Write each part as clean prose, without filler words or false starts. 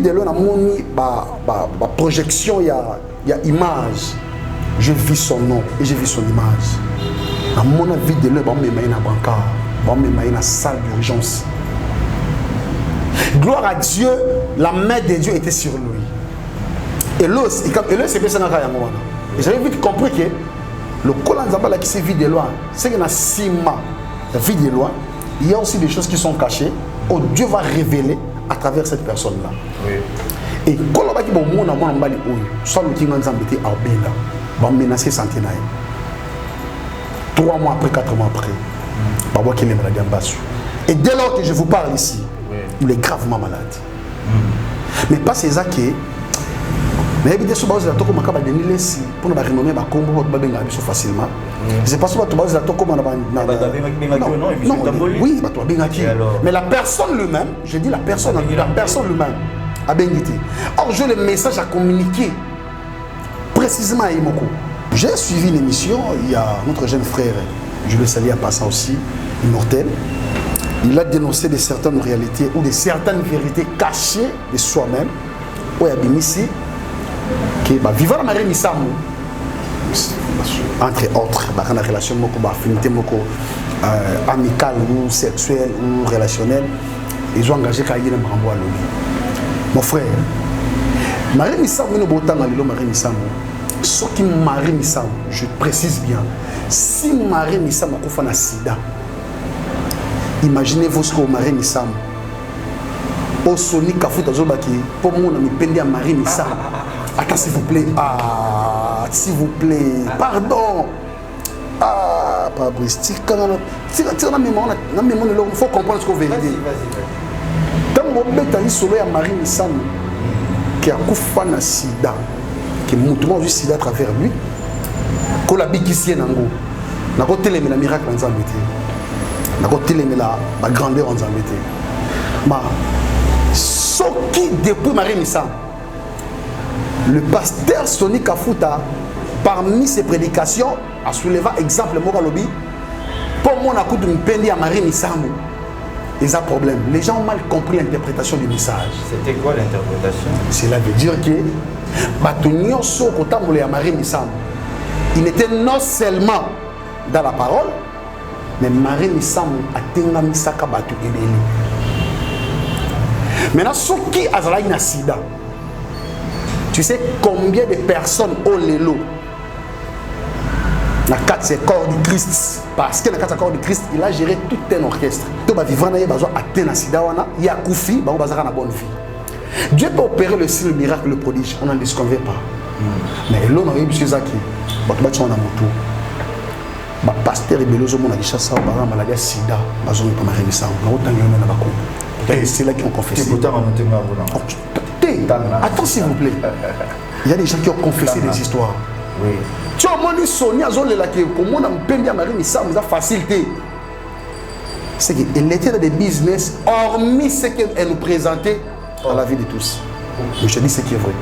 vidéo na moni projection il y a image. Je vis son nom et je vis son image. Na mon vidéo ba me mai na bancard, ba me mai na salle d'urgence. Gloire à Dieu, la main de Dieu était sur lui. Et là c'est bien ça na ya ngwana. Et j'avais vite compris que le Kolanzaba là qui s'est vidéo, c'est que na sima vidéo, il y a aussi des choses qui sont cachées. Oh, Dieu va révéler à travers cette personne-là. Oui. Et quand on va dire bon, on a mon mbali oyo, soit le king ensemble était à Benga, va menacer centenaire. 3 mois après, 4 mois après, va voir qu'il est malade en bas. Et dès lors que je vous parle ici, oui, il est gravement malade. Mais pas ces acquis. Mais évidemment, si vous avez tout comme un laisser pour nous renommer ma combo, vous pouvez bien facilement. C'est pas si vous avez tout comme un oui, mais la personne lui-même, je dis la personne lui-même a bien été. Or, j'ai le message à communiquer précisément à Imoko. J'ai suivi l'émission, il y a notre jeune frère, je le salue en passant aussi, immortel. Il a dénoncé de certaines réalités ou de certaines vérités cachées de soi-même. Où il y a bien ici. Vivant la Marie Missamou, entre autres, une relation affinité amicale ou sexuelle ou relationnelle, ils ont engagé Kaïdine Brambo à l'ONU. Mon frère, Marie Missamou, nous botons à l'île Marie Missamou. Ce qui Marie Missamou, je précise bien, si Marie Missamou a fait un sida, imaginez-vous ce que Marie Missamou, au Sonic Kafuta Zobaki, pour moi, on a mis à Marie Missamou. Attends, s'il vous plaît. Ah, s'il vous plaît. Pardon. Ah, pas Brice. Il faut comprendre ce qu'on veut dire. Dans mon bête, il y a Marie Nissan qui a coupé un sida, qui est montré du sida à travers lui. Quand la bikissie est nango, n'a pas télémé la miracle en zambété. N'a pas télémé la grandeur en zambété. Mais ce qui depuis Marie Nissan, le pasteur Sonny Kafuta, parmi ses prédications, a soulevé exemple Mokalobi. Pour moi, on a coupé une peine à Marie Missamou. Ils ont un problème. Les gens ont mal compris l'interprétation du message. C'était quoi l'interprétation? Cela veut dire que Batunio Sokotamboulé à Marie Missamou, il était non seulement dans la parole, mais Marie Missamou a tenga misaka batu ebeli. Maintenant, ce qui a zala une sida. Tu sais combien de personnes ont les lots dans 4 corps du Christ? Parce que dans 4 corps du Christ, il a géré tout un orchestre. Tout va vivre, il y a Koufi, il y a une bonne vie. Dieu peut opérer le signe, le miracle, le prodige. On n'en disconvient pas. Mais là, on a eu M. Zaki. On a moto. Le pasteur Belozo, on a dit ça, on a maladie sida. On a dit ça, on a dit c'est là qu'ils ont confessé. Attends s'il vous plaît. Il y a des gens qui ont confessé des histoires. Oui. Tu as dit Sonia Zolela qui comment on a peine à Marie Missamou, ça facilité. C'est qu'elle était dans des business hormis ce qu'elle nous présentait dans la vie de tous. Mais je te dis ce qui est vrai.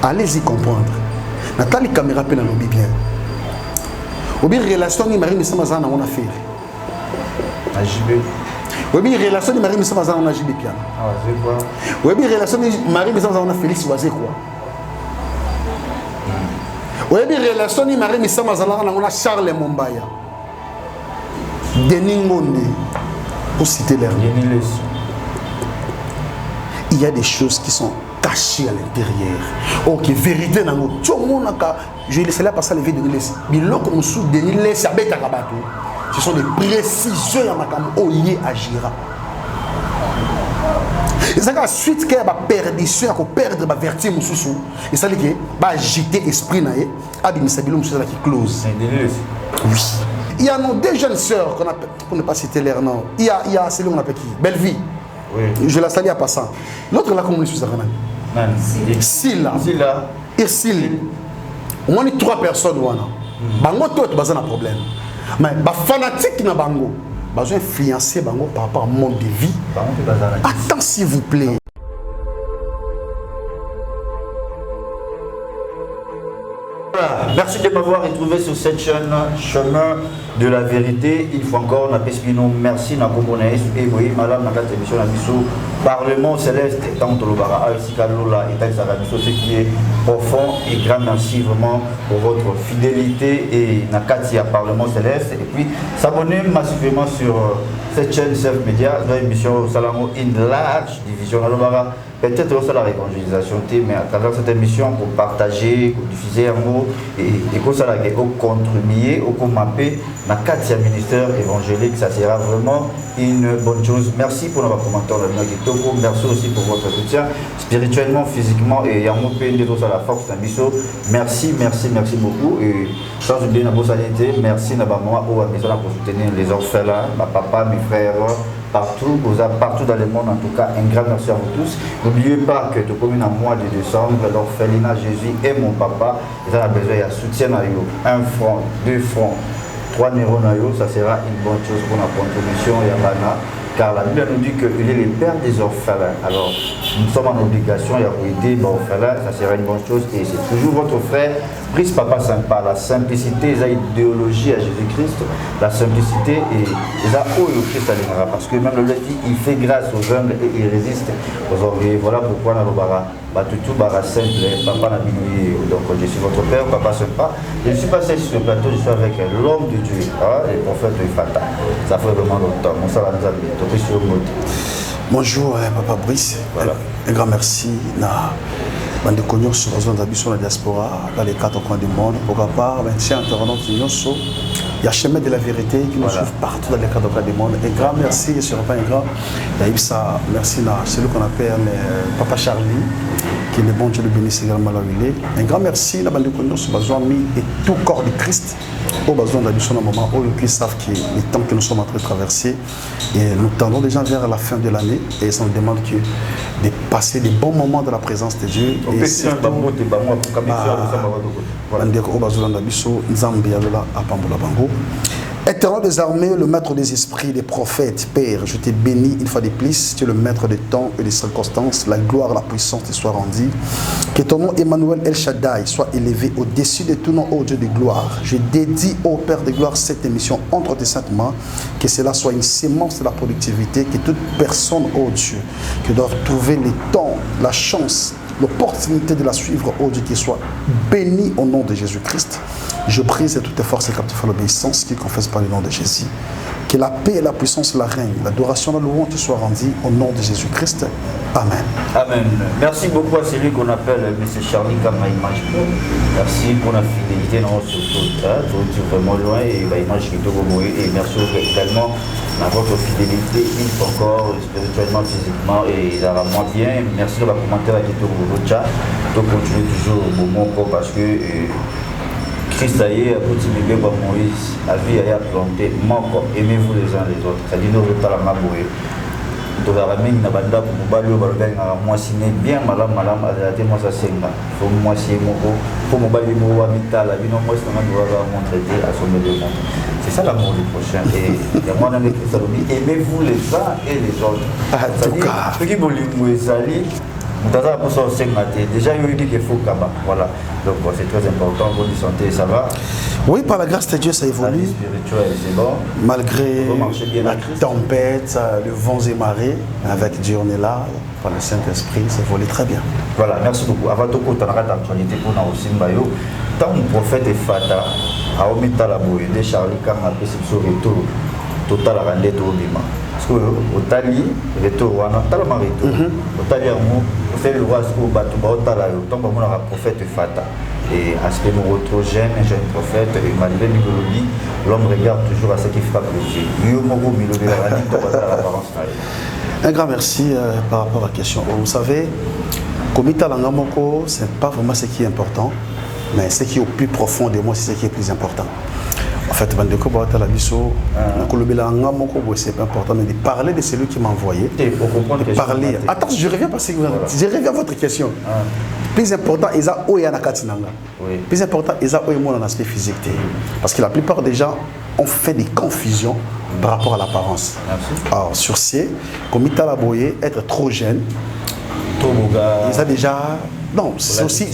Allez-y comprendre. Nathalie Caméra peine à nous bien. Ou bien relation ni Marie Missamou on a fait. Oui, bien relation de Marie Missamou on a JB piano. Ah, je vois. Oui, bien relation de Marie Missamou on a Félix Oazé quoi. Oui, bien relation de Marie Missamou on a Charles Mombaya. Denis Monde pour citer leur nom. Il y a des choses qui sont cachées à l'intérieur. Ok, vérité dans nous. Tout le monde a je laisse là passer les vies de Denis. Bilo comme sous Denis laisse à bête à rabatou. Ce sont des précisions à Makam Oye agira. Et ça, suite qu'il y a une perdition, il perdre la vertu, et ça, il va agiter l'esprit, il qui close. Oui. Il y a nos deux jeunes sœurs, pour ne pas citer leur nom. Il y a celle qu'on appelle qui? Belle-Vie. Oui. Je la salue en passant. L'autre là, comment on dit? Silla. Irsile. On a 3 personnes. Bango, toi, tu as un problème. Mais les fanatiques na bango, ils ont influencé bango par rapport au monde de vie. Attends s'il vous plaît. Voilà. Merci de m'avoir retrouvé sur cette chaîne Chemin de la Vérité. Il faut encore merci na Kobonaïs et oui, madame na carte émission Parlement Céleste tant que l'obara Aïsikalola et Taïsarabiso, ce qui est profond et grand merci vraiment pour votre fidélité et na Katia Parlement Céleste et puis s'abonner massivement sur cette chaîne Self Media, notre émission Salamo in large division à l'obara. Peut-être aussi la réconciliation, mais à travers cette émission, pour partager, pour diffuser un mot et pour ça, pour contribuer, pour mapper, dans le cadre du ministère évangélique, ça sera vraiment une bonne chose. Merci pour notre commentaire, merci aussi pour votre soutien, spirituellement, physiquement, et un mot péné à la force d'un biseau. Merci beaucoup. Et sans oublier la société, merci à moi pour soutenir les orphelins, ma papa, mes frères. Partout dans le monde, en tout cas, un grand merci à vous tous. N'oubliez pas que tout comme un mois de décembre, l'orphelinat Jésus et mon papa, ils ont besoin de soutien. 1 franc, 2 francs, 3 euros, ça sera une bonne chose pour la contribution. Car la Bible nous dit qu'il est le père des orphelins. Alors, nous sommes en obligation d'aider les orphelins, ça sera une bonne chose. Et c'est toujours votre frère, Brice Papa Sympa. La simplicité, l'idéologie à Jésus-Christ, la simplicité et la haut au Christ à parce que même le lait, il fait grâce aux humbles et il résiste aux orgueilleux. Voilà pourquoi dans le bara, tout bara simple, Papa Nabinouye. Donc, je suis votre père, Papa Sympa. Je ne suis pas seul sur le plateau, je suis avec l'homme de Dieu, le prophète de Fata. Ça fait vraiment longtemps. Mon salam bonjour, Papa Brice. Voilà. Un grand merci. Bande connus sur la diaspora, dans les 4 coins du monde. Pourquoi pas, 25 internautes, il y a Chemin de la Vérité qui nous suivent partout dans les 4 coins du monde. Un grand merci, et ce n'est pas un grand. Il y a ça, merci à celui qu'on appelle Papa Charlie, qui est le bon Dieu le bénisse également là où il est. Un grand merci, la bande connus sur besoin mis et tout corps de Christ. Au besoin d'habitude un moment où ils savent que les temps que nous sommes en train de traverser et nous tendons déjà vers la fin de l'année et ça nous demande de passer des bons moments dans la présence de Dieu et surtout Éternel des armées, le maître des esprits, des prophètes, Père, je t'ai béni une fois de plus, tu es le maître des temps et des circonstances, la gloire, la puissance te soit rendue. Que ton nom Emmanuel El Shaddai soit élevé au-dessus de tout nom, ô Dieu de gloire. Je dédie au Père de gloire cette émission entre tes saintes mains, que cela soit une sémence de la productivité, que toute personne, ô Dieu, qui doit trouver le temps, la chance, l'opportunité de la suivre, ô Dieu, qui soit béni au nom de Jésus-Christ. Je brise toutes tes forces et captifs à l'obéissance qui confessent par le nom de Jésus. Que la paix et la puissance, la règne, l'adoration, la louange te soient rendues au nom de Jésus-Christ. Amen. Amen. Merci beaucoup à celui qu'on appelle M. Charlie Kamaïmage. Merci pour la fidélité dans ce tout vraiment loin et l'image qui te remonte. Et merci également à votre fidélité, il faut encore spirituellement, physiquement et ça va moins bien. Merci de la commentaire qui te remonte. Donc continuez toujours au moment parce que Christ a eu un petit bébé comme Moïse, la vie a planté, aimez-vous les uns les autres. C'est-à-dire, nous ne pas la mabouer. Donc, la mine n'a pas de pour moi, signé bien, madame, moi, ça c'est là. Il faut moi, si pour mon bali, moi, habitat, la vie, non, moi, c'est un doit montrer à son milieu. C'est ça l'amour du prochain. Et moi, dans les Christ, aimez-vous les uns et les autres. C'est-à-dire, ceux qui veulent déjà, il y a eu des faux cabas. Voilà. Donc, c'est très important. Bonne santé, ça va. Oui, par la grâce de Dieu, ça évolue. Spirituel, c'est bon. Malgré la tempête, le vent et marée, avec Dieu, on est là. Par le Saint-Esprit, ça évolue très bien. Voilà, merci beaucoup. Avant tout, on a d'actualité pour nous aussi. Tant le prophète est Fata, à Omita la Bouille, de Charlie Kama, c'est sur retour, total à rendre au Bima. Parce que au Tali, retour, on a tellement retour. Au Tali, on fait le roi, au bateau, au Tala, tant que on a un prophète Fata. Et à ce que nous retrouvons un jeune prophète, et malgré l'idéologie, l'homme regarde toujours à ce qui frappe le ciel. Un grand merci par rapport à la question. Vous savez, Komita Langamoko, ce n'est pas vraiment ce qui est important, mais ce qui est au plus profond de moi, c'est ce qui est plus important. En fait, c'est pas important, mais de parler de celui qui m'a envoyé. De parler. Attends, je reviens parce que je reviens à votre question. Plus important, ils ont plus important, ils ont un aspect physique. Parce que la plupart des gens ont fait des confusions par rapport à l'apparence. Alors, sur ce, comme Itala Boye, être trop jeune, ils ont déjà Non, c'est aussi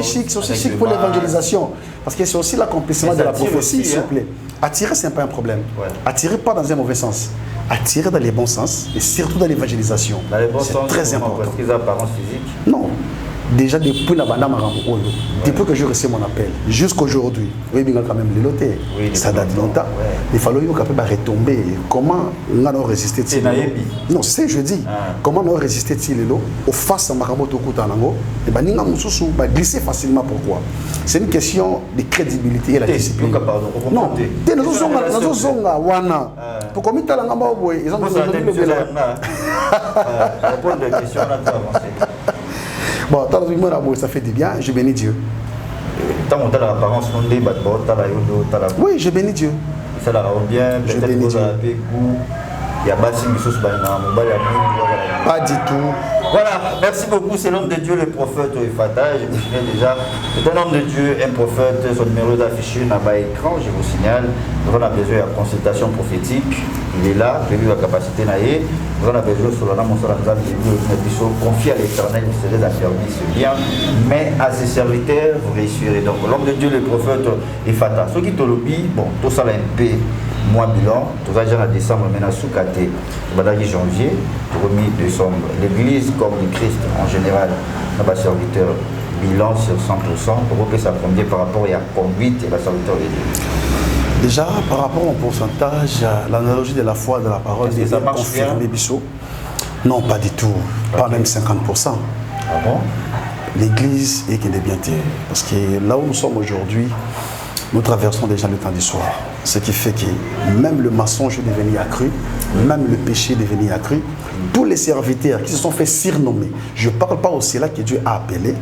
chic pour l'évangélisation. Parce que c'est aussi l'accomplissement de la prophétie, s'il vous plaît. Attirer, ce n'est pas un problème. Ouais. Attirer pas dans un mauvais sens. Attirer dans les bons sens et surtout dans l'évangélisation. Dans les bons sens, c'est très important. Parce qu'ils ont apparence physique. Non. Déjà depuis la bande depuis que j'ai reçu mon appel jusqu'aujourd'hui, oui, quand même ça date longtemps. Ouais. Il fallait retomber. Comment on a résisté? Non, c'est je dis. Comment on a résisté au face à Maraboto Kutanango et ben glisser facilement. Pourquoi? C'est une question de crédibilité et la discipline. Non, pourquoi ils ont bon, ça fait du bien, je bénis Dieu. Oui, je bénis Dieu. Ça la rend bien, je bénis Dieu. Pas du tout. Voilà, merci beaucoup, c'est l'homme de Dieu, le prophète Ifata. Je vous signale déjà, c'est un homme de Dieu, un prophète, son numéro est affiché dans l'écran, je vous signale. Nous avons besoin de consultation prophétique, il est là, j'ai vu la capacité naïe. Nous avons besoin de Solana Monsolanza, confier à l'éternel, vous serez affermis ce bien, mais à ses serviteurs, vous réussirez. Donc, l'homme de Dieu, le prophète Ifata. Ceux qui te lobby, bon, tout ça là un peu. Mois bilan, tout ça déjà en décembre, maintenant sous Katé, janvier, 2000 décembre. L'église comme le Christ en général, n'a pas serviteur bilan sur 100%, pour que ça convient par rapport à la conduite et la serviteur de Dieu. Déjà, par rapport au pourcentage, l'analogie de la foi de la parole est confirmée, Bissot. Non, pas du tout, pas même 50%. Ah bon? L'église est qu'elle est bien terre. Parce que là où nous sommes aujourd'hui, nous traversons déjà le temps du soir. Ce qui fait que même le mensonge est devenu accru, même le péché est devenu accru. Tous les serviteurs qui se sont fait surnommer, je ne parle pas aussi là que Dieu a appelé,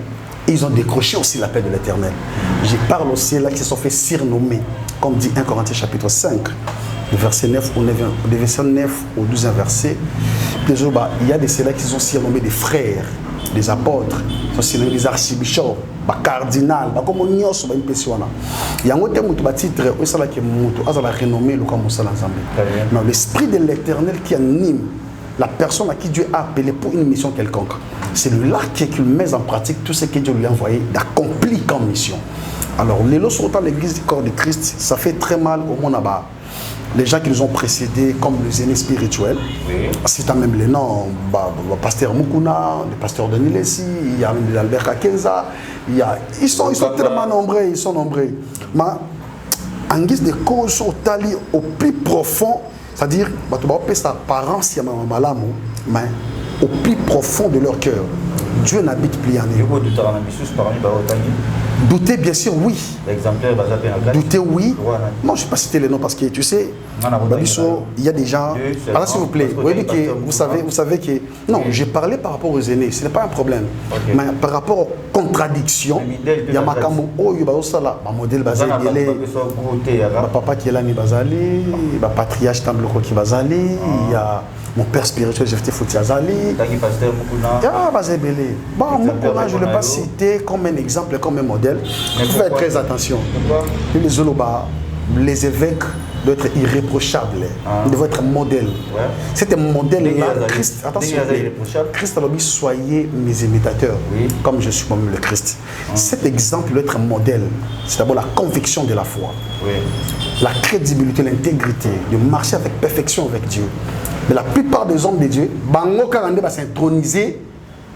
ils ont décroché aussi l'appel de l'Éternel. Je parle aussi là qui se sont fait surnommer, comme dit 1 Corinthiens chapitre 5, le verset 9 au verset 9 au 12e verset. Il y a des ceux-là qui sont surnommés des frères, des apôtres, des archibishops, des cardinals, comme on y a sur une personne. Il y a un autre titre, renommé mais l'esprit de l'Éternel qui anime la personne à qui Dieu a appelé pour une mission quelconque. C'est là qu'il met en pratique tout ce que Dieu lui a envoyé d'accomplir comme mission. Alors, les lots sont dans l'église du corps de Christ, ça fait très mal au monde là-bas. Les gens qui nous ont précédés, comme les aînés spirituels, c'est même les noms, le pasteur Mukuna, le pasteur Denis Lessi, il y a même Albert Kakenza, ils sont tellement nombreux, ils sont nombreux. Mais en guise de cause au plus profond, c'est-à-dire, sa apparence, mais au plus profond de leur cœur, Dieu n'habite plus en eux. Douter, bien sûr, oui. Douter, oui. Non, je ne vais pas citer les noms parce que tu sais, il y a des gens. Alors, s'il vous plaît, vous savez que. Non, j'ai parlé par rapport aux aînés, ce n'est pas un problème. Okay. Mais par rapport aux contradictions, il y a Makambo, il y a modèle Bazali, papa qui est là, Bazali, patriarche Tambloko qui Bazali, il y a. Mon père spirituel, j'ai fait Foutiazali. Bon, Mukuna, je ne l'ai pas cité comme un exemple, comme un modèle. Il faut faire très attention. Les Zoloba, les évêques doivent être irréprochables. Ils doivent être modèles. Ouais. C'est un modèle-là. Christ, attention, Christ a dit, soyez mes imitateurs, comme je suis moi-même le Christ. Cet exemple doit être un modèle. C'est d'abord la conviction de la foi, la crédibilité, l'intégrité, de marcher avec perfection avec Dieu. Mais la plupart des hommes de Dieu, Bango Karande va s'introniser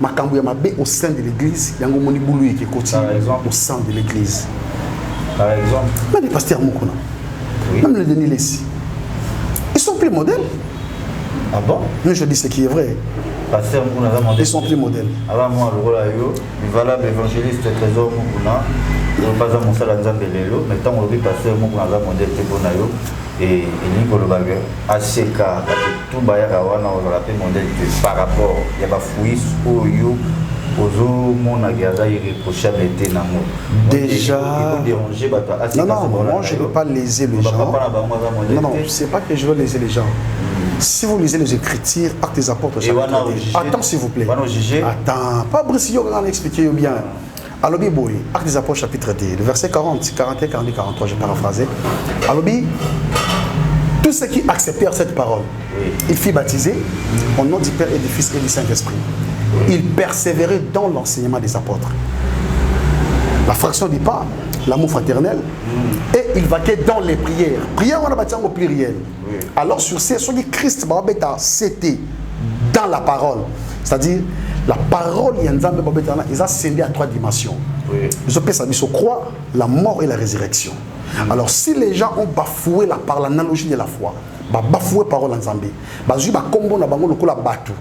au sein de l'église, au sein de l'église. Par exemple, même les pasteurs Mukuna, même le Denis Lessi, ils sont plus modèles. Ah bon? Mais je dis ce qui est vrai. Pasteur Mukuna, ils sont plus modèles. Avant moi, le rôle le valable évangéliste Trésor Mukuna, je ne vais pas mon salle à Zambelelo, mais tant que le pasteur Mukuna a modèle Teponayo. Et il y a assez cas, tout le monde modèle par rapport il y a fouillis déjà non, moi je ne veux pas léser les gens. Non, c'est pas que je veux léser les gens. Si vous lisez les Écritures, Actes des Apôtres, attends s'il vous plaît. Attends, pas Brissillo, on va expliquer bien. Alors, Actes des Apôtres, chapitre 10, le verset 40, 41, 42, 43, j'ai paraphrasé. Alors, tous ceux qui acceptèrent cette parole, ils furent baptisés au nom du Père et du Fils et du Saint-Esprit. Il persévérait dans l'enseignement des apôtres. La fraction du pas, l'amour fraternel, et il vaquait dans les prières. Prière, on a bâti en pluriel. Alors sur ces, sur les Christ, c'était dans la parole. C'est-à-dire, la parole, ils ont scindé à 3 dimensions. Ils ont croire, la mort et la résurrection. Alors si les gens ont bafoué par l'analogie de la foi, bafoué parole en Zambie,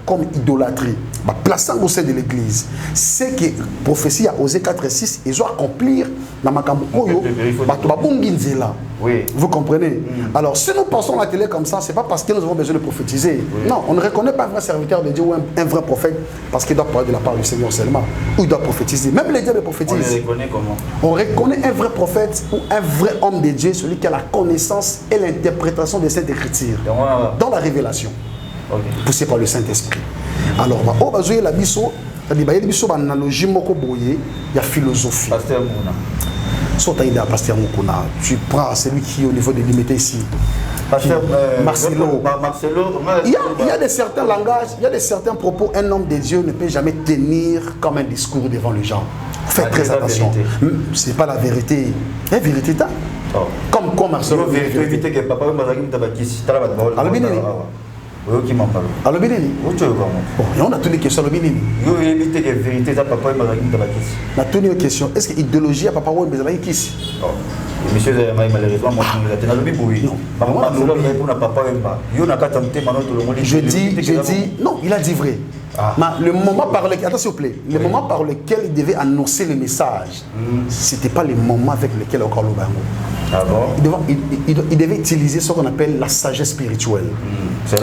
comme idolâtrie, plaçant au sein de l'église, c'est que prophétie a osé 4 et 6, ils ont accomplir dans ma oui. Vous comprenez? Alors si nous pensons à la télé comme ça, c'est pas parce que nous avons besoin de prophétiser. Non, on ne reconnaît pas un vrai serviteur de Dieu ou un vrai prophète parce qu'il doit parler de la part du Seigneur seulement, ou il doit prophétiser. Même les dieux prophétisent. On les reconnaît comment? On reconnaît un vrai prophète ou un vrai homme de Dieu, celui qui a la connaissance et l'interprétation de cette écriture dans la révélation, poussé par le Saint-Esprit. Alors, la biso, il y a une analogie, il y a philosophie. Pasteur Mukuna, tu prends celui qui est au niveau de limité ici. Pasteur Marcelo. Il y a de certains langages, il y a de certains propos, un homme de Dieu ne peut jamais tenir comme un discours devant les gens. Faites très attention. Ce n'est pas la vérité. La vérité, comme quoi Marcelo. Éviter que papa alors, on a toutes les questions. On a toutes les questions. Est-ce que l'idéologie a papa ou est qui? Monsieur, malheureusement, je dis, non, il a dit vrai. Le moment par lequel, attends s'il vous plaît, le moment par lequel il devait annoncer le message, ce n'était pas le moment avec lequel encore le bango. Ah bon? Il devait utiliser ce qu'on appelle la sagesse spirituelle. C'est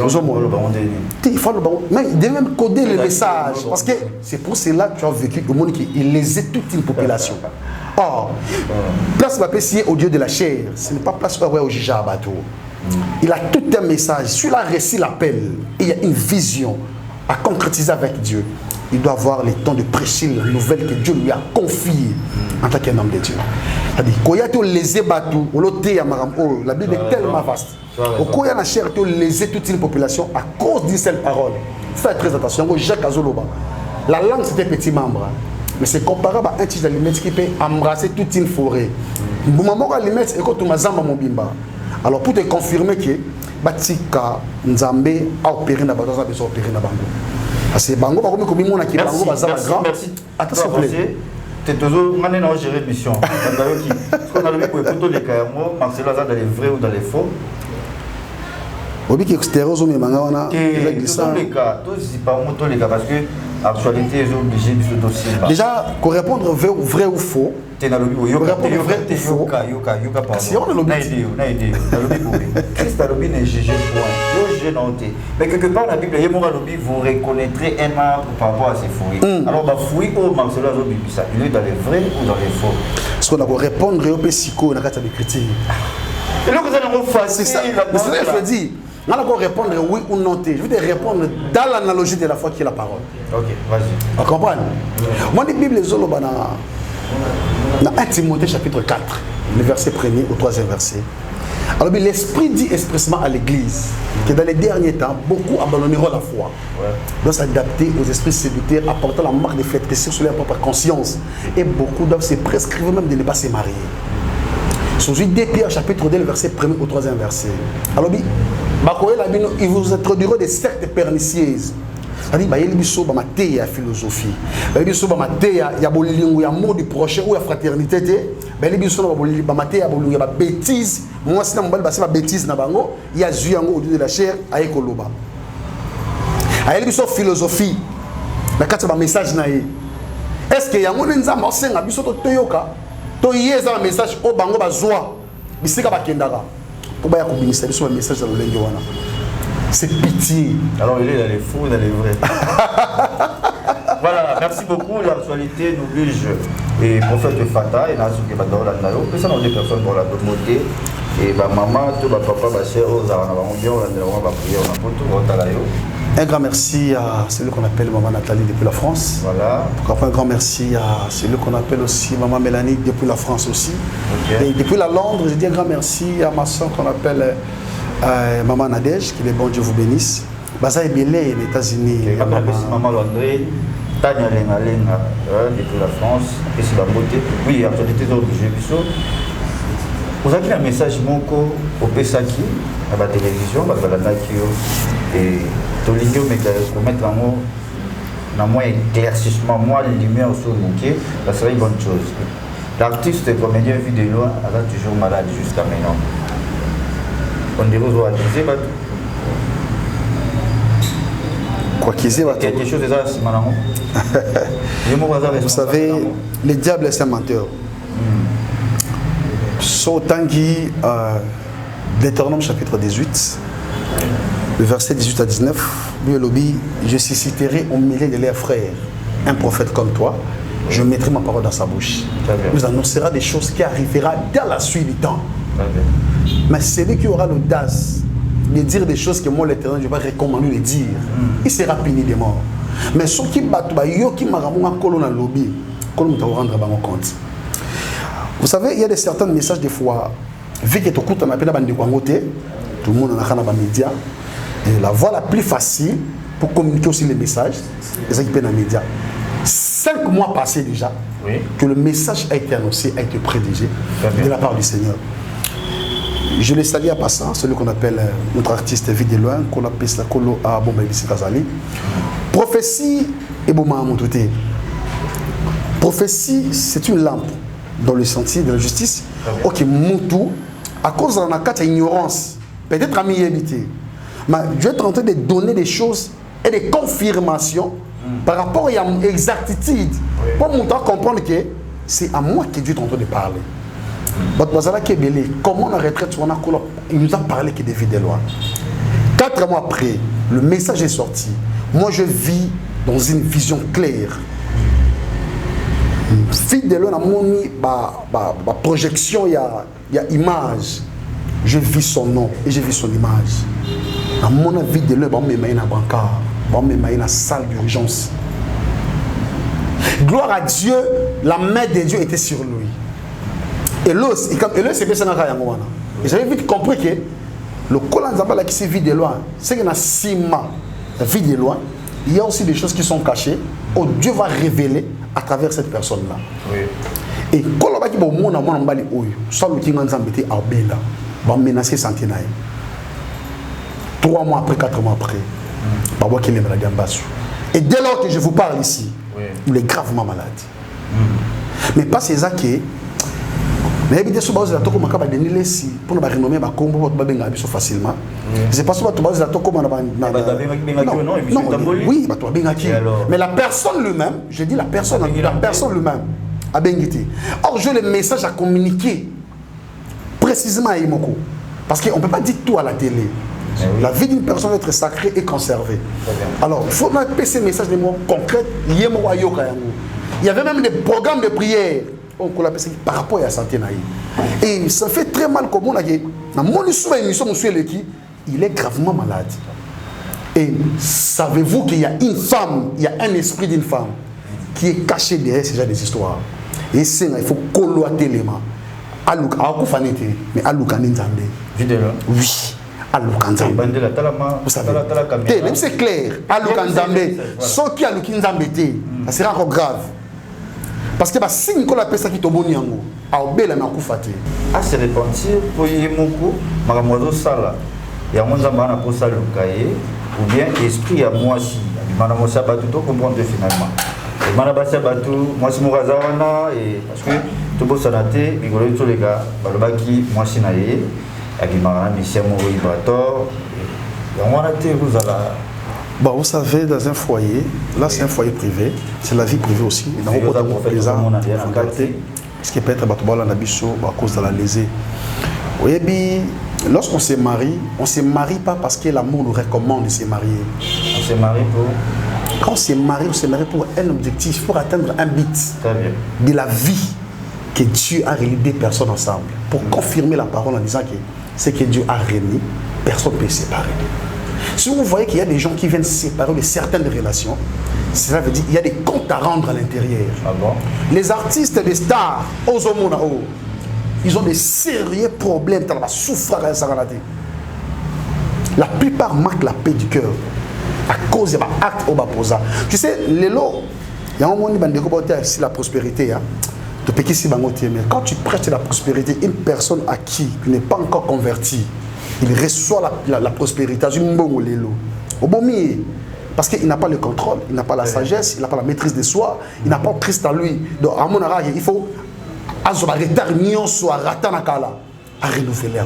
mais il devait même coder le message. Parce que c'est pour cela que tu as vécu au monde qui lésait toute une population. Or, place Bapessier au Dieu de la chair, ce n'est pas place au Jija Abato. Il a tout un message. Celui-là récit l'appel. Il y a une vision à concrétiser avec Dieu. Il doit avoir le temps de prêcher la nouvelle que Dieu lui a confiée en tant qu'un homme de Dieu. C'est-à-dire, quand il y a les ébatou, la Bible est tellement vaste. Quand il y a la chair, il y a lésé toute une population à cause d'une seule parole. Faites très attention. Jacques Azoloba. La langue, c'était petit membre. Mais c'est comparable à un tige d'allumettes qui peut embrasser toute une forêt. Alors pour te confirmer que Batika Nzambe a opéré dans Bango, parce que Bango, merci. Attends s'il vous plaît. Tu toujours gérer mission. On a levé pour plutôt les carrément, Marcelo dans les vrais ou dans les faux. Obi qui extérieur au même endroit, tous les cas, parce que l'actualité est obligée de se dossier. Déjà, pour répondre vrai ou faux, tu as le répondre vrai ou faux. Si on a l'objectif. Christ a l'objet n'est jugé point. Mais quelque part, la Bible, vous reconnaîtrez un arbre par rapport à ses fruits. Alors, la fruit, Marcelo, il est dans les vrais ou dans les faux. Parce qu'on a répondre au psycho, on a des critiques. Et là, vous allez refaire. C'est ça. Mais c'est ça que je dis. On va répondre oui ou non. Je vais te répondre dans l'analogie de la foi qui est la parole. Ok, vas-y. On comprend? Moi, la Bible est dans 1 Timothée chapitre 4, le verset 1er au 3e verset. Alors, l'Esprit dit expressément à l'Église que dans les derniers temps, beaucoup abandonneront la foi. Doivent s'adapter aux esprits séducteurs, apportant la marque de flétrissure sur leur propre conscience. Et beaucoup doivent se prescrire même de ne pas se marier. Sur 2 Pierre chapitre 2, le verset 1er au 3e verset. Alors, ils vous introduiront des sectes pernicieuses. C'est-à-dire, il y a la philosophie, il y a l'amour du prochain ou la fraternité, il y a la bêtise, moi si la bêtise, il y a au Dieu de la chair, il y a la philosophie, il y a un message. Est-ce qu'il y a un message au bango bazwa bisika bakendaka pour ba ya kobimisa biso message dans le wana c'est pitié. Alors il est dans les fous, dans les vrais. Voilà, merci beaucoup. L'actualité nous oblige et prophète Fata et Nasu qui va dans la nayo. Puis ça on des personnes dans la communauté et ba maman, tout ba papa, ba chère aux arana ba bien on va prier on a pour tout votre là. Un grand merci à celui qu'on appelle Maman Nathalie depuis la France. Voilà. Pourquoi pas un grand merci à celui qu'on appelle aussi Maman Mélanie depuis la France aussi. Okay. Et depuis la Londres, je dis un grand merci à ma soeur qu'on appelle Maman Nadège, que le bon Dieu vous bénisse. Baza Ebele aux États-Unis. Maman André, Tania Lenga depuis la France, et c'est la beauté. Oui, actualité obligée. Vous avez un message moko au Pesaki, à la télévision, à la nature, et tout le monde pour mettre en mot, dans moins éclaircissement, moi, les lumières au bouquet, ça serait une bonne chose. L'artiste et comédien vu de loin, elle est toujours malade jusqu'à maintenant. On dirait aux organisés, quoi qu'ils aient, quelque chose de ça, c'est malin. Vous savez, le diable est un menteur. Sautangi, Deutéronome chapitre 18, le verset 18 à 19, je susciterai au milieu de leurs frères un prophète comme toi, je mettrai ma parole dans sa bouche. Vous annoncera des choses qui arriveront dans la suite du temps. Mais celui qui aura l'audace de dire des choses que moi, l'Éternel, je vais recommander de dire, il sera puni de mort. Mais ceux qui battent, qui m'a rendre lobby, rendre compte. Vous savez, il y a certains messages des fois, vu que tout le monde tout le monde a des médias, et la voie la plus facile pour communiquer aussi les messages, c'est ça qui peut dans les médias. 5 mois passés déjà, que le message a été annoncé, a été prédigé de la part du Seigneur. Je le salue à passant, celui qu'on appelle notre artiste Vidéloin, qu'on appelle Sakolo à Bombaïbisi Kazali. Prophétie et Bomahamoutoute. Prophétie, c'est une lampe dans le sentier de la justice. Ok, Moutou, à cause de la ignorance, peut-être à m'y mais Dieu est en train de donner des choses et des confirmations par rapport à l'exactitude. Pour Moutou comprendre que c'est à moi que Dieu est en train de parler. Comment on a retraite, il nous a parlé que des vidéos. 4 mois après, le message est sorti. Moi, je vis dans une vision claire. Vidéo, ma projection, il y a image. Je vis son nom et je vis son image. Dans mon avis, de l'heure, je suis dans bancard, je suis dans la salle d'urgence. Gloire à Dieu, la main de Dieu était sur lui. Et là, c'est bien ça. Et j'avais vite compris que le Kolan Zambala qui s'est vu de loin, c'est qu'il y a 6 mois de vie de loin. Il y a aussi des choses qui sont cachées. Oh, Dieu va révéler à travers cette personne-là. Oui. Et quand on va dire que mon amour en bali oyo, soit le king en zambété à Bela, va menacer centenaire. 3 mois après, 4 mois après, va voir qu'il est malade en bas. Et dès lors que je vous parle ici, il est gravement malade. Mais pas ces acquis. Mais évidemment, si vous avez pour nous renommer facilement. C'est pas si vous oui, mais la personne lui-même, je dis la personne lui-même a bénité. Or, j'ai le message à communiquer précisément à Imoko. Parce qu'on ne peut pas dire tout à la télé. La vie d'une personne doit être sacrée et conservée. Alors, il faut mettre ces messages de mots concrets. Il y avait même des programmes de prière par rapport à la santé. Et ça fait très mal comme on a dit. Il est gravement malade. Et savez-vous qu'il y a une femme, il y a un esprit d'une femme qui est caché derrière ce genre des histoires. Et c'est là, il faut coloiter les mains. Mais oui. Vous savez, même c'est clair. Ceux qui ont ça sera encore grave. Parce que si on a personne qui est bon, à se repentir pour y beaucoup, Maramozo Sala, il y a un zaman pour ça le cahier, ou bien esprit à moi si, Madame Sabatou, comprendre finalement. Et Madame Sabatou, moi c'est mon razawana, et parce que tout beau sanaté, rigolo tous les gars, Balobaki, moi si naïe, avec Madame Michel Mouri Bator, et on a été vous à la. Bon, vous savez, dans un foyer, là c'est un foyer privé, c'est la vie privée aussi. Dans les arts, ce qui peut être à cause de la lésée. Oui, bien, lorsqu'on se marie, on ne se marie pas parce que l'amour nous recommande de se marier. On se marie pour. Quand on se marie pour un objectif, pour atteindre un but de la vie que Dieu a réuni 2 personnes ensemble. Pour confirmer la parole en disant que ce que Dieu a réuni, personne ne peut se séparer. Si vous voyez qu'il y a des gens qui viennent se séparer de certaines relations, cela veut dire qu'il y a des comptes à rendre à l'intérieur. Ah bon? Les artistes, les stars, ils ont des sérieux problèmes dans la souffrance. La plupart marquent la paix du cœur. à cause de l'acte au Baposa. Tu sais, les lots, il y a un moment où c'est la prospérité. Hein. Mais quand tu prêches la prospérité, une personne à qui n'est pas encore convertie, il reçoit la prospérité. Parce qu'il n'a pas le contrôle, il n'a pas la sagesse, il n'a pas la maîtrise de soi, il n'a pas Christ en lui. Donc, à mon avis, il faut à renouveler.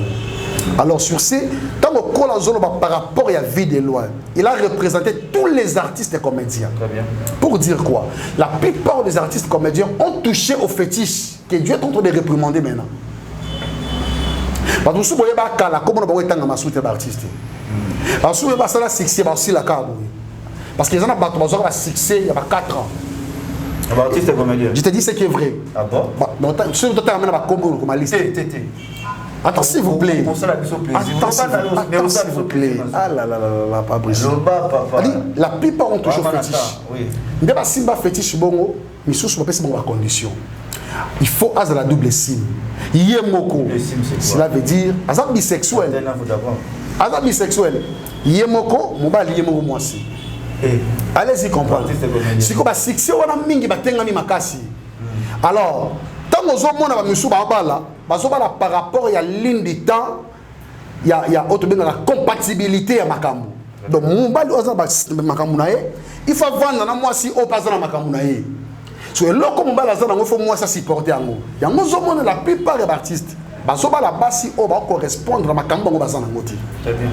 Alors, sur ce, tant que par rapport à la vie de loin, il a représenté tous les artistes comédiens. Très bien. Pour dire quoi? La plupart des artistes comédiens ont touché au fétiche que Dieu est en train de réprimander maintenant. Parce que si vous voyez, comment on va être un artiste. Parce que si vous voyez, ça succès, c'est la carte. Parce qu'ils ont un succès il y a 4 ans. Artiste comédien. Je te dis ce qui est vrai. Ah bon? Si vous avez un combo comme liste. Attends, s'il vous plaît. Attends, s'il vous plaît. Ah là là là là, pas Brigitte. La plupart ont toujours fétiche. Il y a un simba fétiche, bon, mais sous ce moment, c'est condition. Il faut avoir la double sim. Yemoko. Cela veut dire, azab bisexuel. Azab bisexuel. Yemoko, mon bal yemoko moi aussi. Allez-y comprendre. Si vous avez succès, on a mingi batengami makasi. Alors, tant que vous avez monsieur babala, par rapport à la ligne du temps, il y a la compatibilité à makambu. Donc, mon bal makambu il faut vendre moi si au pas dans makambu nae. So là comme mon bal il faut moi ça supporter en haut. Il y a la plupart des artistes. Bazoba la basi au va correspondre à makambu bazana ngoti. Très bien.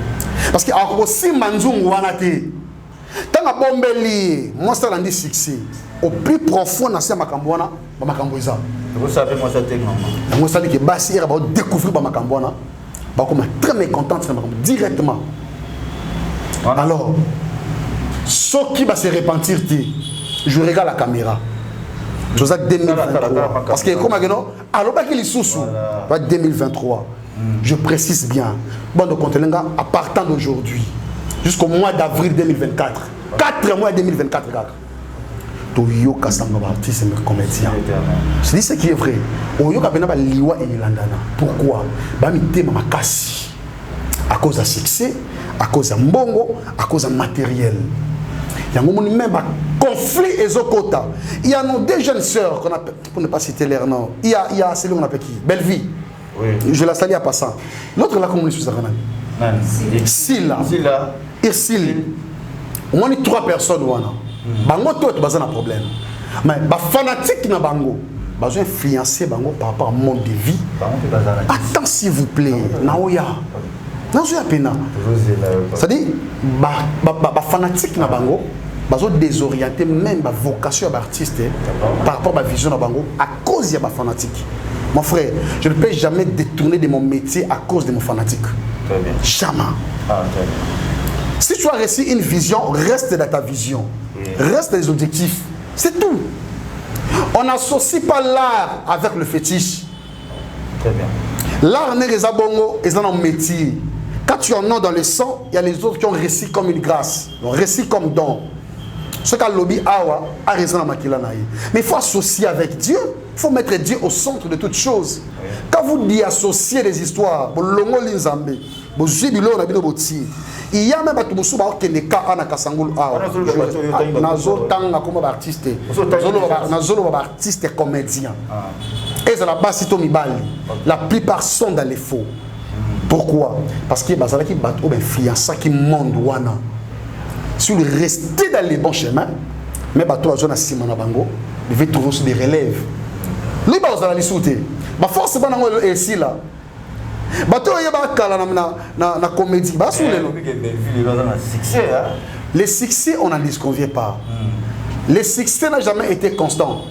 Parce que si manzungu wanate tant que bombeli, moi ça dit succès. Au plus profond dans ces makambouana, makamboisa. Vous savez moi ça techniquement. Moi ça dit que basi va découvrir makambouana, va comme très mécontent directement. Voilà. Alors, ce qui va se repentir, je regarde la caméra. Je ça 2023. Parce que comme alors pas qu'il est sous 2023. Je précise bien. Bon de Contelenga à partant d'aujourd'hui. Jusqu'au mois d'avril 2024. 4 mois 2024, regarde. Toyo Kasamba artiste et comédien. Je dis ce qui est vrai. Oyo Kabena liwa et Landana. Pourquoi? Bami tema makasi. À cause de succès, à cause de mbongo, à cause de matériel. Il y a un même conflit et zokota. Il y a nos deux jeunes sœurs qu'on appelle, pour ne pas citer leur nom. Il y a celui qu'on appelle qui? Bellevie. Oui. Je la salue à passant. L'autre là, comment on dit? Silla. Irsile. On a 3 personnes. Bango tout est un problème. Mais les fanatiques na bango, ils ont influencé bango par rapport au monde de vie. Attends s'il vous plaît. Naoya. Naoya pena. C'est-à-dire, les fanatiques na bango, ils ont désorienté même la vocation de l'artiste par rapport à la vision de bango à cause de la fanatique. Mon frère, je ne peux jamais détourner de mon métier à cause de mon fanatique. Très bien. Jamais. Ah, très bien. Si tu as reçu une vision, reste dans ta vision. Reste dans les objectifs. C'est tout. On n'associe pas l'art avec le fétiche. Très bien. L'art n'est pas bongo, c'est un métier. Quand tu en as dans le sang, il y a les autres qui ont réussi comme une grâce, réussi comme don. Ce qu'a lobby awa a raison dans makila naï. Mais il faut associer avec Dieu. Il faut mettre Dieu au centre de toutes choses. Quand vous dites associer les histoires, bolongo linzambe, bozibilo na bino boti. Il y a même des gens qui ne sont pas artistes. Artistes comédiens. Et la base la plupart sont dans les faux. Pourquoi? Parce que les gens qui montent si vous restez dans les bons chemins, mais ils devez trouver des relèves. Lui, vous allez sauter. Forcément, ici là. La comédie. Les succès, on n'en disconvient pas. Les succès n'a jamais été constant.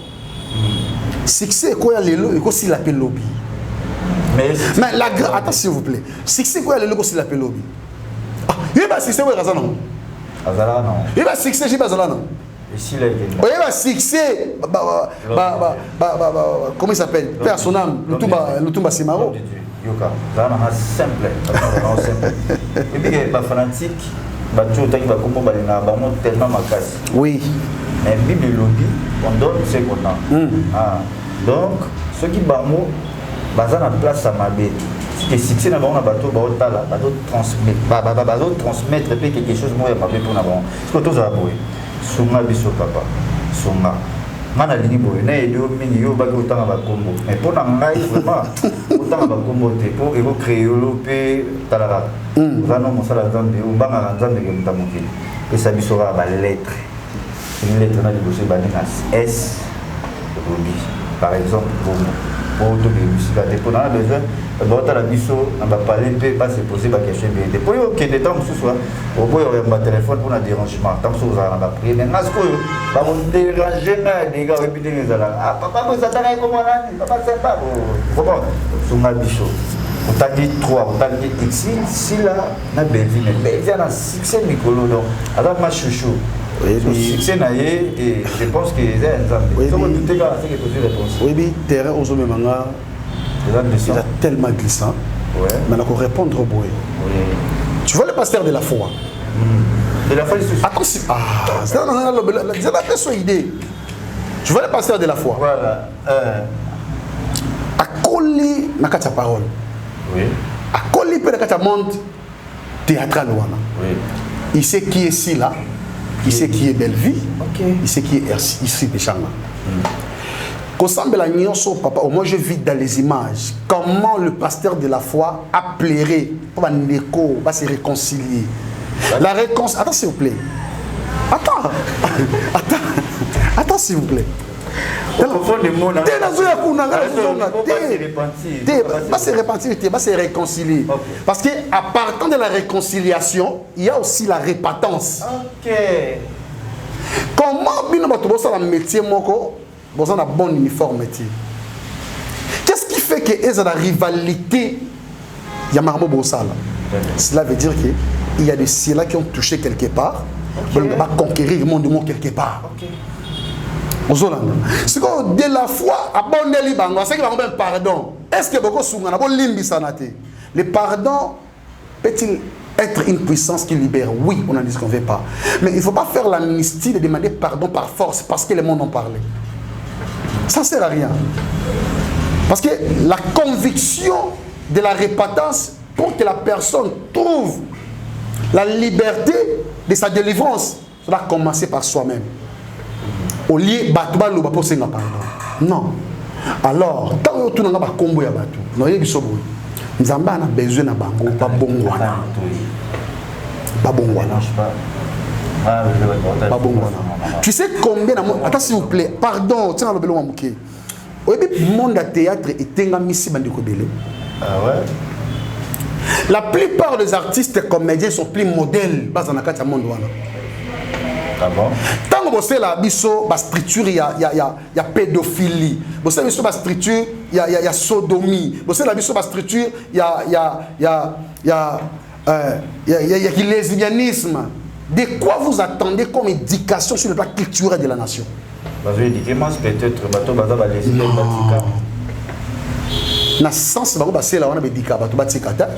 Succès, quoi, il y a aussi l'appel lobby. Mais attends, s'il vous plaît. Succès, quoi, il y a aussi l'appel lobby. Il y a un succès, il y a un succès, il y a un il y a un succès. Comment il s'appelle? Père son âme, le Tumba Simaro. Yoka, là on a simple, et puis les fanatiques, tellement macasse. Oui. Mais Bible lobby, on donne ce qu'on a. Donc, ceux qui bamo, basent en place à ma bête. que succès na bango na bato baotala transmettre pe quelque chose moya mabe mpona bango soki tozala boye sunga biso papa sunga nga nalingi boye nayebi yo mingi yo baki otanga bakombo mais mpo na ngai vraiment otanga bakombo te mpo ekocrée yolo mpe talaka oza no mosala nzambe obangaka nzambe ke moto mokili pesa biso kaka balettre une lettre na liboso ebaninga s robi par exemple bongo pour tout le monde. Pour nous, besoin de la biso, on va parler pas se poser la question de pour eux qui est temps ce soir, au bout il y a un téléphone pour un dérangement. Tant que vous avez prié, mais parce que vous dérangez les gars et puis les gens ah papa vous attendez comment là, papa c'est pas comment sur ma bicho. On t'a dit 3, on t'a dit X, si là, on a belle vie, mais il y a un succès Nicolo donc. Alors ma chouchou. Oui, succès naïe et je pense que c'est un exemple. Oui, oui, terrain aux hommes manga, il a tellement glissant. Ouais. Mais on a répondre au bruit. Oui. Tu vois le pasteur de la foi. De la foi, c'est attention. Ah, c'est la personne idée. Tu vois le pasteur de la foi. Voilà. À coller na kata parole. Oui. À coller peut na monde théâtral wana. Oui. Il sait qui est ici là. Il sait qui est belle vie, okay. Il sait qui est ici Péchanga. Papa, moi je vis dans les images. Comment le pasteur de la foi a plairé pour un écho, va se réconcilier. La réconciliation. Attends s'il vous plaît. Attends s'il vous plaît. Va se repentir, va se réconcilier. Parce qu'à partant de la réconciliation, il y a aussi la répentance. Ok. Comment bien on a un métier moko, on a un bon uniforme métier. Qu'est-ce qui fait que y a la rivalité? Il y a Marmo Bossala. Cela veut dire qu'il y a des ciels qui ont touché quelque part, on va conquérir le monde quelque part. Okay. C'est comme de la foi, c'est que pardon. Est-ce que beaucoup le pardon peut-il être une puissance qui libère? Oui, on a dit qu'on ne veut pas. Mais il ne faut pas faire l'amnistie de demander pardon par force parce que les mondes ont parlé. Ça ne sert à rien. Parce que la conviction de la repentance pour que la personne trouve la liberté de sa délivrance, ça doit commencer par soi-même. Au lieu batba loba pour senga pardon. Non. Alors, tant que tu n'as pas combo ya batu, non yebi sobo. Nzamba a besoin na bango pas bongwana. Pas bongwana. Pas bongwana. Tu sais combien attends s'il vous plaît, pardon, tiens le belo mamuke. Oyebi monde à théâtre etenga misi bandiko belé. Ah ouais. La plupart des artistes comédiens sont plus modèles bas dans la carte monde wana. Ah bon? Tant que vous la biso, la structure, il y a pédophilie. Vous savez, la structure, il y a sodomie. Vous savez, la biso, la structure, il y a lesbianisme. De quoi vous attendez comme éducation sur le plan culturel de la nation? Peut-être, na sens ba ko basé là on a bedika bato batika ta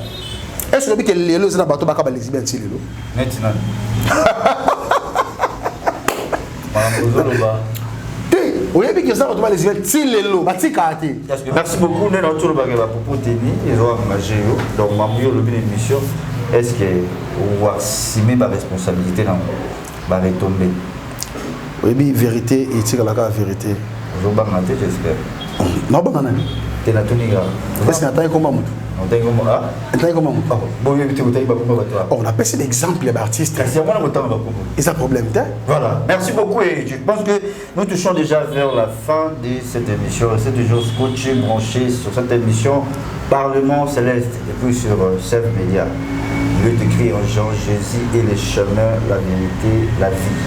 est-ce que lelo zina bato baka ba lesbian ti lelo netina oyebi que ça bato ba lesbian ti lelo batika te. Merci beaucoup nena autour ba ba pour teni ils ont engagé donc mamuyo le bien émission est-ce que on va assumer ma responsabilité dans ba retomber oyebi vérité et tira la vérité zo ba ngate j'espère non ba nani la tuniga. Est-ce qu'on attend comment on a passé l'exemple d'artistes. Et ça problème. Voilà. Merci beaucoup et je pense que nous touchons déjà vers la fin de cette émission. C'est toujours scotché, branché sur cette émission Parlement Céleste et puis sur Sève Média. Le décrit en Jean, Jésus et les chemins, la vérité, la vie.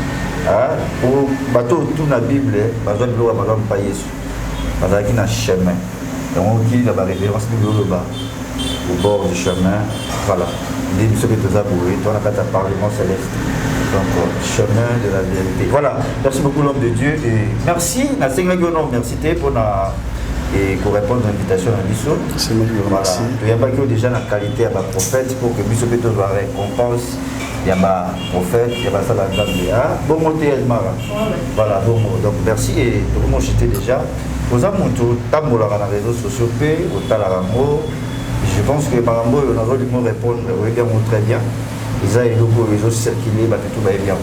Pour bateau tout la Bible, bateau de l'eau à madame Payesu. Bateau qui n'a chemin. Donc, il y a la référence au bord du chemin. Voilà. Il dit que tu as bourré, toi, on a fait un Parlement Céleste. Donc, chemin de la vérité. Voilà. Merci beaucoup, l'homme de Dieu. Et merci, merci pour répondre à l'invitation à Bissot. C'est moi qui vous remercie. Il y a pas que déjà la qualité à la prophète pour que Bissot peut avoir récompense. Il y a ma prophète, il y a ma salle à Gambia. Bon, monté Elmara. Voilà, bon mot. Donc, merci. Et pour moi, j'étais déjà. Aux amours, tu as les réseaux sociaux, au talarango, Je pense que Marambo, on a voulu répondre très bien. Ils ont circulé, tout va bien.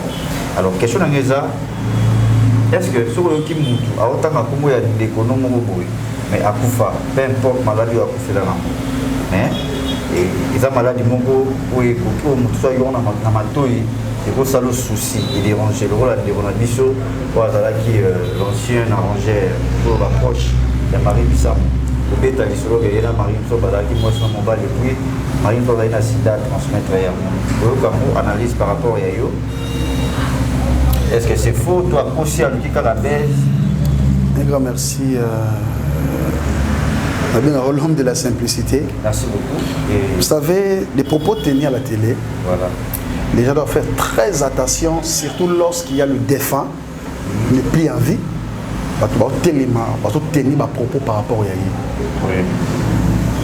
Alors, question est-ce que sur le Kimutu, à autant qu'il y a des économies, mais à Koufa, peu importe maladie à Koufa, mais ils ont maladie, il faut ça le souci, il dérangeait le rôle de Ronaldinho, l'ancien arrangeur pour l'approche de Marie Bissam. Le bêta, il se lève et la Marie Bissam, qui moi, son mobile depuis, Marie Bissam a une sida transmettre. Vous analyse par rapport à Yo. Est-ce que c'est faux? Toi, aussi, à l'outil la baisse. Un grand merci. L'homme de la simplicité. Merci beaucoup. Et... Vous savez, les propos tenus à la télé, voilà. Les gens doivent faire très attention, surtout lorsqu'il y a le défunt, le pli en vie. Tenir propos par rapport à Yahi. Oui.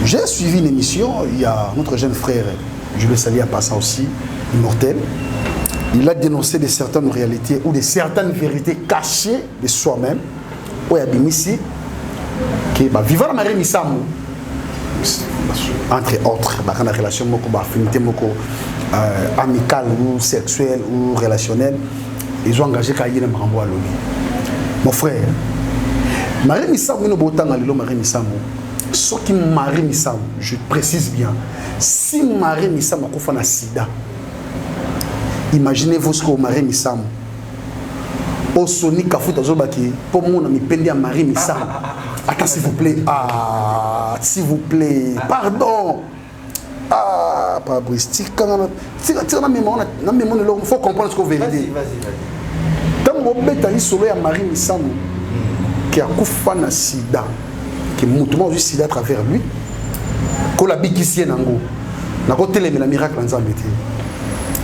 J'ai suivi une émission, il y a notre jeune frère, je le salue en passant aussi, immortel. Il a dénoncé de certaines réalités ou de certaines vérités cachées de soi-même. Où il y a des missiles qui vivant la marée Missamou. Entre autres, dans la relation, affinité amicale ou sexuelle ou relationnelle, ils ont engagé Kayine Marambo à l'ONU. Mon frère, Marie Missamou, nous avons Marie Missamou. Ce qui Marie Missamou, je précise bien, si Marie Missamou a fait un sida, imaginez-vous ce que Marie Missamou. Au Sonic Kafouta Zobaki, pour moi, on a peine à Marie Missamou. Attends, s'il vous plaît. Ah, s'il vous plaît. Pardon. Ah, pas Brice. Il faut comprendre ce qu'on veut dire. Vas-y. Tant que vous sauvé à Marie Missamou, qui a coupé na sida, qui est moutement du sida à travers lui, qu'on a bikissé nango. Na ko télé la miracle en Zambété.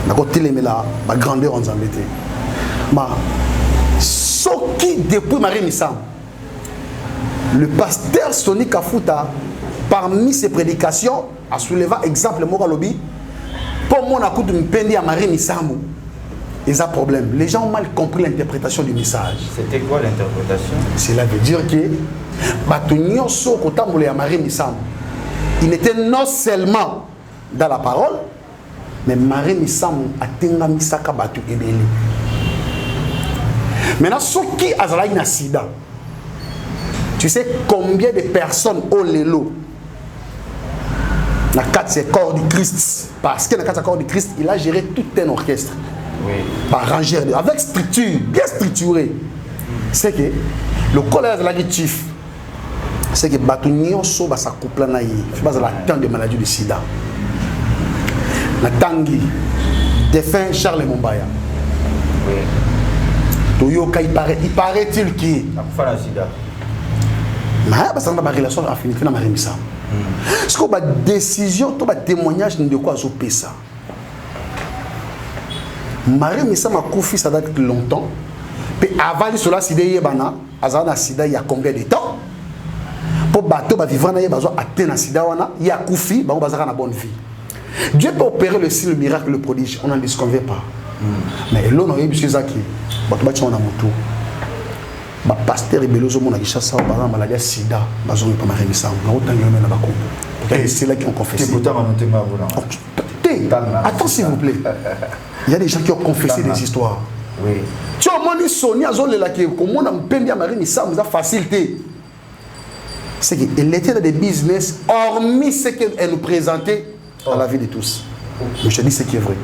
Na ko télé la grandeur en Zambété. Ma ce qui depuis Marie Missamou, le pasteur Soni Kafuta, parmi ses prédications, a soulevé exemple Moralobi. Pour moi, on a coupé une peine à Marie Missamou. Ils ont un problème. Les gens ont mal compris l'interprétation du message. C'était quoi l'interprétation? Cela veut dire que Marie Missamou, il était non seulement dans la parole, mais Marie Missamou a tenga misaka batu ebeli. Maintenant, ceux qui ont une sida, tu sais combien de personnes ont les lots dans le corps du Christ? Parce que dans le corps du Christ, il a géré tout un orchestre. Oui. Par rangère, avec structure, bien structurée. C'est que le collège de la chief, c'est que Batunio Soba sa couple na yi, c'est pas la temps de maladie du sida. La tangi, défunt Charles Mombaya. Oui. Toyoka, il paraît-il qu'il a sida. Mais parce que ma relation affinité na Marie Missamou. Est-ce que ma décision, ton témoignage de quoi je paie ça? Marie Missamou a confié ça date longtemps. Puis avant cela, sida yebana, azana sida il y a combien de temps? Pour bateau ba vivre na yeba zo atteindre sida wana, il y a confié, ba bazaka na bonne vie. Dieu peut opérer le signe, le miracle, le prodige, on n'en disconvient pas. Mais l'on a eu monsieur Zaki, bateau ba tchona moto. Ba pasteur Belozo mona kishasa ba maladie sida, ba zo pas Marie Missamou. Na autant yomena ba kombo. C'est là qui ont confessé. Attends s'il vous plaît. Il y a des gens qui ont confessé des histoires. Oui. Tu as dit Sonia Zolela qui comment on peut bien Marie Missamou ça facilité. C'est qu'elle était dans des business hormis ce qu'elle nous présentait à la vie de tous. Mais je te dis ce qui est vrai.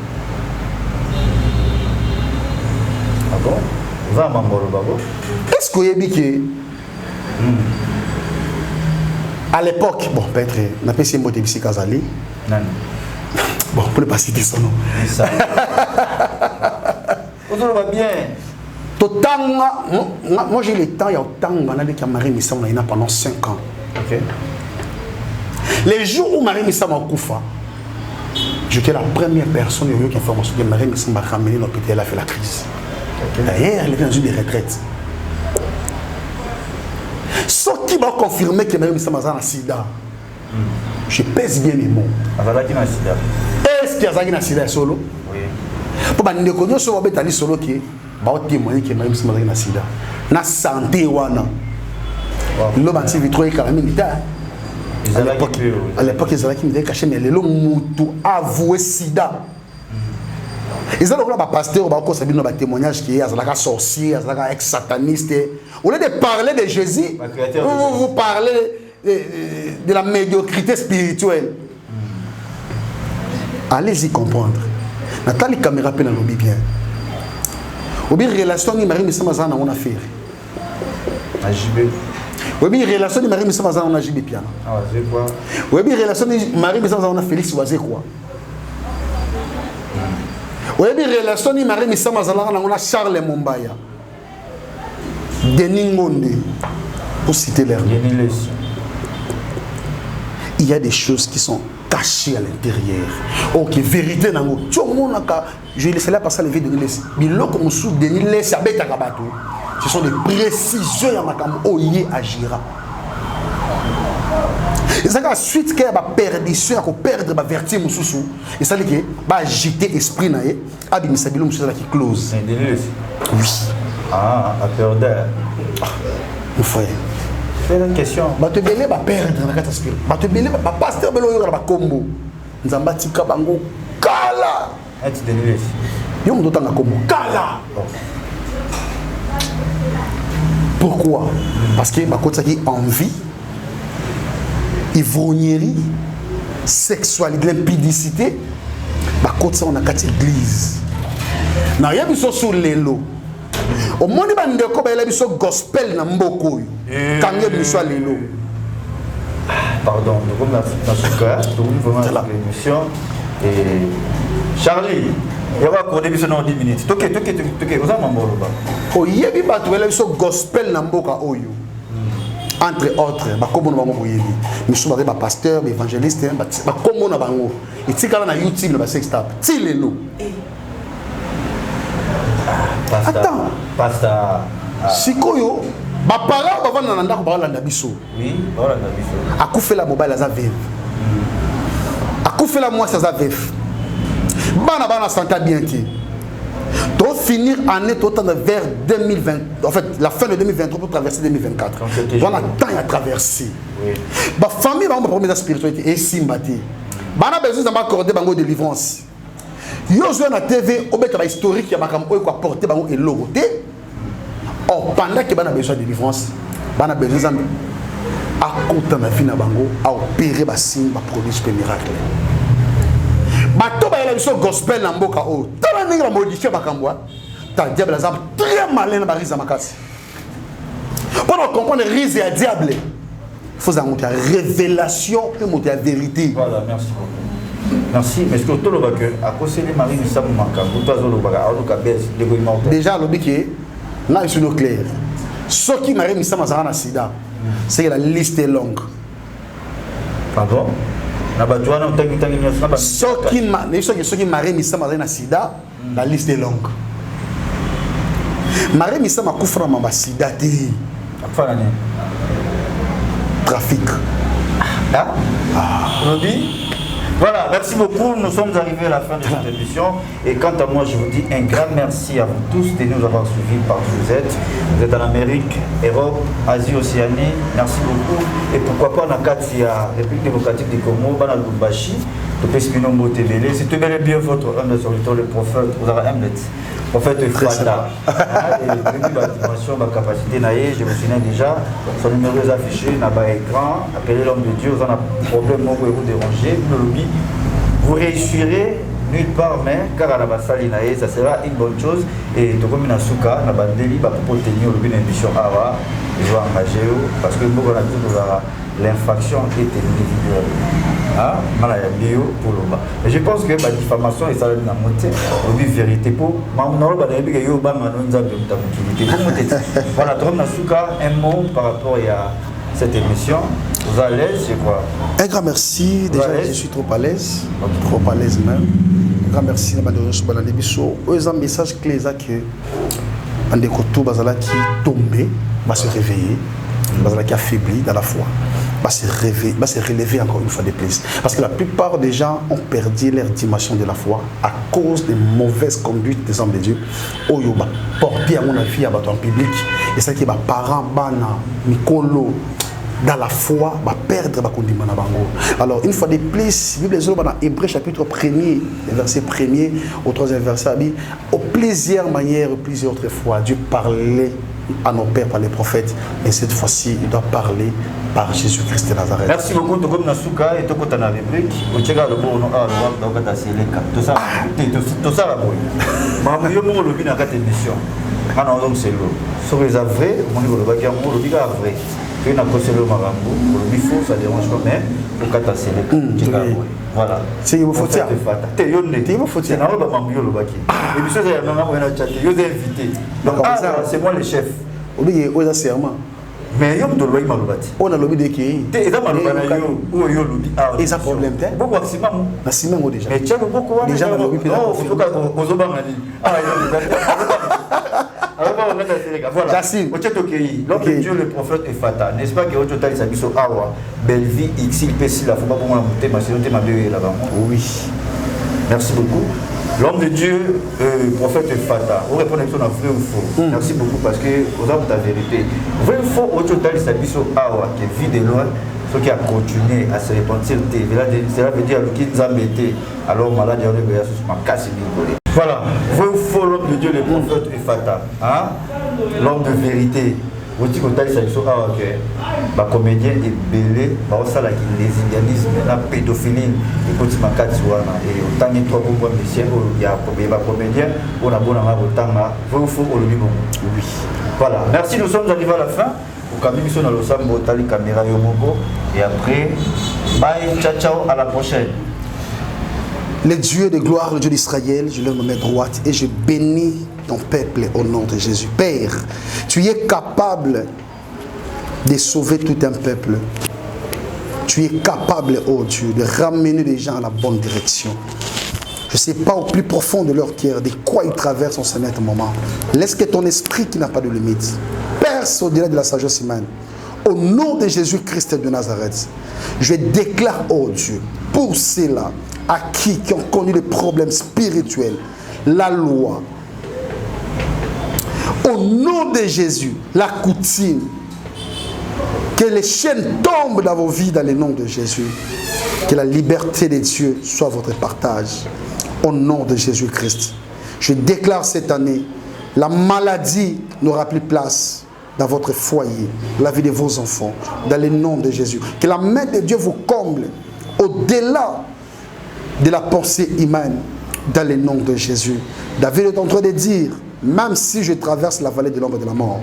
Ah bon? Va Mambolo Babo. Est-ce que vous avez dit que à l'époque, bon, peut-être, on a pas essayé de monter ici Kazali. Non. Bon, pour ne pas citer son nom. Vous va bien. Moi j'ai le temps, il y a autant de Marie Missamou pendant 5 ans. Okay. Les jours où Marie Missamou a Koufa, j'étais la première personne qui a eu l'information que Marie Missamou a ramené l'hôpital, elle a fait la crise. Okay. D'ailleurs, elle était dans une des retraites. Ce qui m'a confirmé que Marie Missamou a un sida, je pèse bien mes mots. Est-ce qu'il y a un sida solo? Oui. Pour que nous connaissions un solo qui va témoigner que Marie Missamou a un sida. Na santé wana. L'homme a dit vitro et calamité. À l'époque, ils allaient qui me caché, mais les longs moutou avoué sida. Ils allaient voir un pasteur, ils ont un témoignage qui est un sorcier, un ex-sataniste. Au lieu de parler de Jésus, vous parlez de la médiocrité spirituelle. Allez-y comprendre. Nathalie Caméra peut nous bien. Ou bien relation ni Marie Missamazan on a affaire. AJB. Ou bien relation ni Marie Missamazan on a AJB piano. Ah, c'est quoi? Ou bien relation ni Marie Missamazan on a Félix Oazé quoi. Ou bien relation ni Marie Missamazan on a Charles Mombaya. Denis Ngonde pour citer leur nom. Il y a des choses qui sont cachées à l'intérieur. Ok, vérité nango. Je laisse là passer les vies de Denis. Bilo comme sous Denis laisse avec ta kabato. Ce sont des précisions à makam oye agira. Et ça la suite qu'il y a perdition, qu'on perdre ba vertu mususu. Et ça dit que ba agiter esprit naé, abimisa bilo mususu qui close. Oui. Ah, à perdre. Mon frère. C'est une question. Bato belé ba perdre na kata spirit. Bato belé ba pasteur belo yo ba kombo. Nzamba tika bango kala. Et Denis. Yo ndo tanga kombo kala. Pourquoi? Parce que ma côté qui envie, ivrognerie, sexualité, l'impudicité, ma côté on a quatre églises. Na rien biso sur les lots. Au monde bande ko ba la biso gospel na mboko yo. Kangé biso les lots. Pardon, donc on a ce cas, donc vraiment l'émission et Charlie. Il y a un début de 10 minutes. Toké, vous avez un mot là-bas. Oh, il y a un gospel Namboka Oyo. Entre autres, comme on dit, nous sommes des pasteurs, des évangélistes, comme on a bango. Et si on a YouTube, le sextape, si les lots. Attends. Pasteur. Si koyo, ma parole va vendre dans la ndabiso. Oui, dans la ndabiso. A couper la mobile à sa veuve. A couper la moi à sa veuve. Bana s'entend bien qui doit finir année totale vers 2020, en fait la fin de 2023 pour traverser 2024. On a temps à traverser. La famille va avoir la spiritualité et sympathie. Bana besoin d'accorder bango délivrance. Yo joué na TV au bête historique ya makam oyo ko porter bango et logoté. Or pendant que bana besoin de délivrance, bana besoin à compter na vie na bango à opérer ba signe ba produire super miracle. Bato ba la gospel na mboka o tala ninga modifier bakambwa ta diable a très malin na bariza makasi pour comprendre risque à diable faut avoir la révélation et la vérité. Voilà, merci beaucoup. Merci, mais ce que tu as dit, à cause de Marie Missamou Makambo, tu as dit déjà le biquet là il est clair. Ce qui Marie Missamou Zara na sida, c'est que la liste est longue. Pardon? Ce qui Marie Missamou Zara na sida, la liste est longue. Marie Missamou Koufra Mamba sida te. Trafic. Voilà, merci beaucoup. Nous sommes arrivés à la fin de cette émission. Et quant à moi, je vous dis un grand merci à vous tous de nous avoir suivis partout où vous êtes. Vous êtes en Amérique, Europe, Asie, Océanie. Merci beaucoup. Et pourquoi pas en Akatia, République démocratique du Congo, dans Lubumbashi, le Pespino Motebele. C'est tout bien votre homme sur le prophète, vous avez un prophète Fada. Et la dimension, la capacité, je vous souviens déjà, son numéro est affiché, n'a pas écran, appelez l'homme de Dieu, vous avez un problème, vous vous dérangez, vous réussirez nulle part, mais car à la bassali, ça sera une bonne chose. Et tout comme Nasuka, na bandeli, pour tenir une émission Awa, ils vont engager parce que beaucoup on a dit l'infraction est individuelle. Ah, pour le bas. Mais je pense que la diffamation est ça la montée, la vérité pour voilà, Tom Nasuka, un mot par rapport à cette émission. Vous allez à l'aise, c'est quoi? Un grand merci, déjà je suis trop à l'aise même. Un grand merci, un message clé que un des côtés qui tombé va se réveiller, qui affaibli dans la foi. Va se relever encore une fois de plus. Parce que la plupart des gens ont perdu leur dimension de la foi à cause des mauvaises conduites des hommes de Dieu. Oyoba, porter à mon avis à en public. Et ça qui est parents, bana, Mikolo, dans la foi, va perdre va condamner na bango. Alors une fois de plus, Bible est dans Hébreux chapitre 1er, verset 1er au 3e verset, au plusieurs manières, plusieurs autres fois, Dieu parlait à nos pères par les prophètes, et cette fois-ci, il doit parler par Jésus-Christ de Nazareth. Merci beaucoup. Tu comme Nasuka et tu comme la rubrique. Tu checkes le bon à le droit de Seleka. Tout ça, tout ça la boue. Mais yo mo le bin à cette émission. Quand on c'est l'eau. Sur les avrais, mon niveau le bac en le biga avrais. Que na ko c'est le marambo, le bifo ça dérange pas mais pour kata Seleka. Voilà. C'est il faut faire. T'es yonne. Il faut faire. Na ba mambio le bac. Et puis ça il y a même un chat. Yo invité. Donc c'est moi le chef. Oubliez aux serment. Mais yom de loyi malobati. On a lobby de qui? Et ça malobana yo ou yo lobby. Et ça problème t'es? Beaucoup maximum. Maximum déjà. Mais tiens beaucoup déjà le lobby. Non, il faut qu'on ozoba ngani. Ah yo. Alors on va faire ça. Voilà. Jacine. Au tchéto kei. L'homme de Dieu le prophète est fatal. N'est-ce pas que au total ça biso awa Belleville XL PC la faut pas pour moi monter ma sinon ma bébé là-bas. Oui. Merci beaucoup. L'homme de Dieu, prophète Fata, vous répondez à vrai ou faux. Merci beaucoup parce que vous avez ta vérité. Vrai ou faux, au total, ça dit awa qui vit de loin, ce qui a continué à se repentir. Cela veut dire qu'il nous a embêté. Alors, malade, il y a un casse. Voilà. Vrai ou faux, l'homme de Dieu, le prophète Fata. Hein? L'homme de vérité. Vous dites que ça dit awa que les comédiens est belé, ça la les indianisme, la pédophilie, et quand tu m'as quatre soirs, et autant de trois bons messieurs, il y a des comédiens, on a bon à autant vous faut au niveau. Oui. Voilà. Merci, nous sommes arrivés à la fin. Au Camille sur le Sambo, Tali Caméra Yomogo, et après, bye, ciao, ciao, à la prochaine. Le Dieu de gloire, le Dieu d'Israël, je lève ma main droite et je bénis ton peuple au nom de Jésus. Père, tu es capable de sauver tout un peuple. Tu es capable, oh Dieu, de ramener les gens à la bonne direction. Je ne sais pas au plus profond de leur cœur de quoi ils traversent en ce moment. Laisse que ton esprit qui n'a pas de limite perce au-delà de la sagesse humaine. Au nom de Jésus-Christ de Nazareth, je déclare, oh Dieu, pour ceux-là à qui ont connu les problèmes spirituels, la loi, au nom de Jésus, la coutume, que les chaînes tombent dans vos vies dans le nom de Jésus. Que la liberté de Dieu soit votre partage. Au nom de Jésus-Christ. Je déclare cette année, la maladie n'aura plus place dans votre foyer, la vie de vos enfants, dans le nom de Jésus. Que la main de Dieu vous comble au-delà de la pensée humaine, dans le nom de Jésus. David est en train de dire, même si je traverse la vallée de l'ombre de la mort,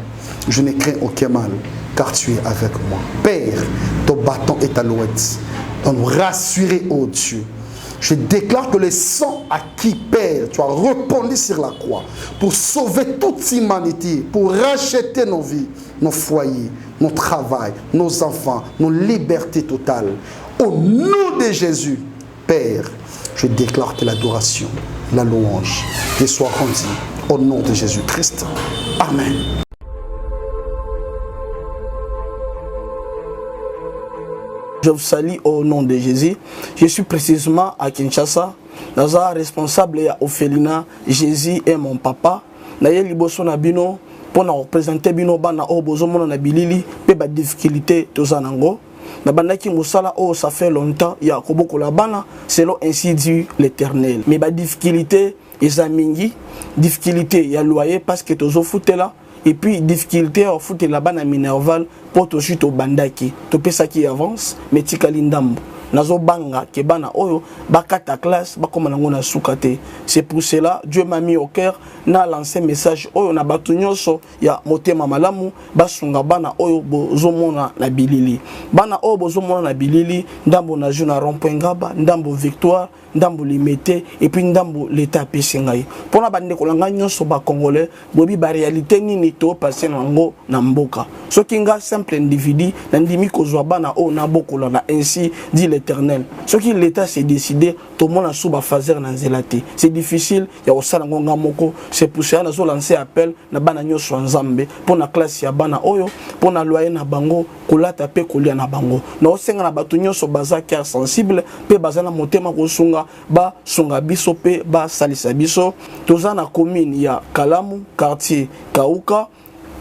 je ne crains aucun mal, car tu es avec moi. Père, ton bâton est à l'ouest. Donc nous rassurer, oh Dieu. Je déclare que le sang à qui, Père, tu as répandu sur la croix pour sauver toute humanité, pour racheter nos vies, nos foyers, nos travail, nos enfants, nos libertés totales. Au nom de Jésus, Père, je déclare que l'adoration, la louange, te soit rendue au nom de Jésus-Christ. Amen. Je vous salue au nom de Jésus. Je suis précisément à Kinshasa. Nous sommes responsables à Ophelina. Jésus est mon papa. Nous sommes bino pour nous représenter bino bana o bozomo na bilili pe ba difficulté tozanango. Na bandaki musala oh ça fait longtemps ya koboko la bana selon ainsi dit l'Éternel. Mais ba difficulté ezamingi, difficulté ya loyer parce que tozo foutela. Et puis, difficulté à foutre là-bas à Minerval pour tout suite au bandaki. Tu peux ça qui avance, mais tu kalindambo. Nazo banga, kebana oyo, bakata classe, bakomanangona soukate. C'est pour cela, Dieu m'a mis au cœur, n'a lancé un message oyo na batunyoso, ya motema malamu, basunga bana oyo bozomona na bilili. Bana oyo bozomona na bilili, ndambo na juna rompengaba, ndambo victoire, ndambo limité, et puis ndambo l'état pesengai. Pour na bande kolanga nyoso ba congolais, bobi ba réalité nini to passer nango na mboka. So kinga simple individu, nandimi kozwa bana oyo na bokola na ainsi dit l'Éternel. Ce qui l'État s'est décidé, tout le monde a souba fazer na zelati. C'est difficile, il y a aussi ngonga moko. C'est pour ça que nous lancé appel na bana nyoso nzambe pour na classe ya bana oyo, pour na loyer na bango, kolata pe kolia na bango. Na osenga na batu nyoso baza cœur sensible, pe baza na motema kosunga ba sunga biso pe ba salisa biso. Toza na commune ya Kalamu, quartier Kauka,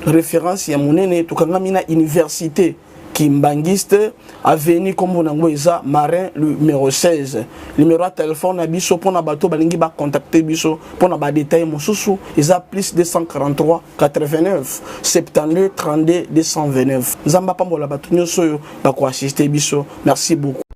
référence ya monene tukanga mina université Kimbangiste, avenue comme Nango Eza, Marin, numéro 16. Numéro de téléphone à Bisso, pour na bateau, balingi ba contacter Bisso, pour na ba détail, mon sous, Eza plus 243 89 72 32 229. Zamba Pambola Batunyo Soyo, Bako assister Bisso. Merci beaucoup.